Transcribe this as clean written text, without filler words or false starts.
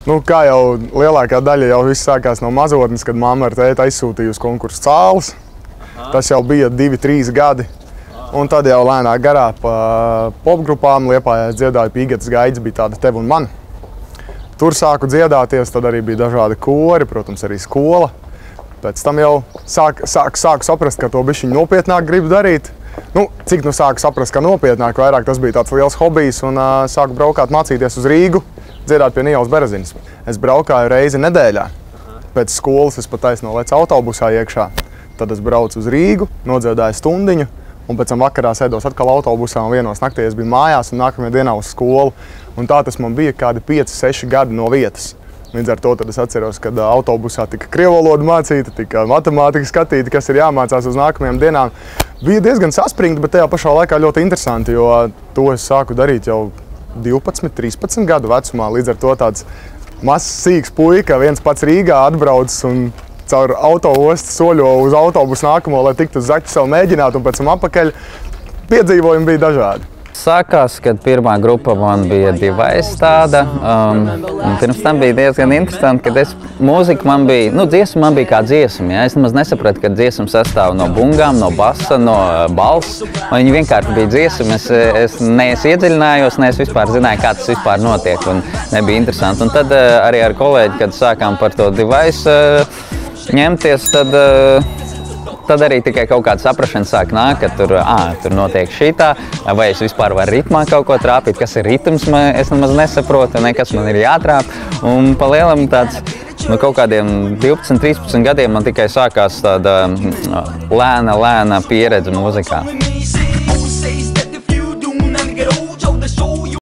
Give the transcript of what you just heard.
Nu, kā jau lielākā daļa jau viss sākās no mazotnes, kad mamma ar tēti aizsūtīja uz konkursu cāles. Tas jau bija 2-3 gadi. Un tad jau lēnāk garā pa popgrupām Liepājā dziedāju Pīgetas gaidas, bija tāda Tev un man. Tur sāku dziedāties, tad arī bija dažādi kori, protams, arī skola. Pēc tam jau sāku saprast, ka to bišķiņ nopietnāk gribu darīt. Nu, cik nu sāku saprast, ka nopietnāk, vairāk tas bija tāds liels hobijs un sāku braukāt mācīties uz Rīgu, dziedāt pie Nijaulas Berezinas. Es braukāju reizi nedēļā. Pēc skolas es pat taisno lecu autobusā iekšā. Tad es braucu uz Rīgu, nodziedāju stundiņu, un pēc tam vakarā sēdos atkal autobusā un 1 naktī es biju mājās un nākamajā dienā uz skolu. Un tā tas man bija kādi 5-6 gadi no vietas. Līdz ar to tad es atceros, kad autobusā tika krievu valodu mācīta, tika matemātika skatīta, kas ir jāmācās uz nākamajām dienām. Bija diezgan saspringti, bet tajā pašā laikā ļoti interesanti, jo to es sāku darīt jau 12-13 gadu vecumā. Līdz ar to tāds mazs sīks puika, viens pats Rīgā atbraucis un caur autoostu soļo uz autobusu nākamo, lai tiktu uz Zaķu savu mēģināt un pēc tam apakaļ. Piedzīvojumi bija dažādi. Sākās, kad pirmā grupa man bija Device tāda. Pirms tam bija diezgan interesanti, kad mūzika man bija, dziesma man bija kā dziesma. Ja? Es nemaz nesapratu, ka dziesma sastāv no bungām, no basa, no balss. Viņi vienkārši bija dziesma. Es neesmu iedziļinājos, neesmu vispār zināju, kā tas vispār notiek. Un nebija interesanti. Un tad arī ar kolēģi, kad sākām par to Device ņemties, tad arī tikai kaut kāda saprašana sāk nākt, ka tur notiek šitā, vai es vispār varu ritmā kaut ko trāpīt, kas ir ritms, es nemaz nesaprotu, kas man ir jātrāp. Un pa lielam tāds, kaut kādiem 12-13 gadiem man tikai sākās tāda lēna pieredze mūzikā.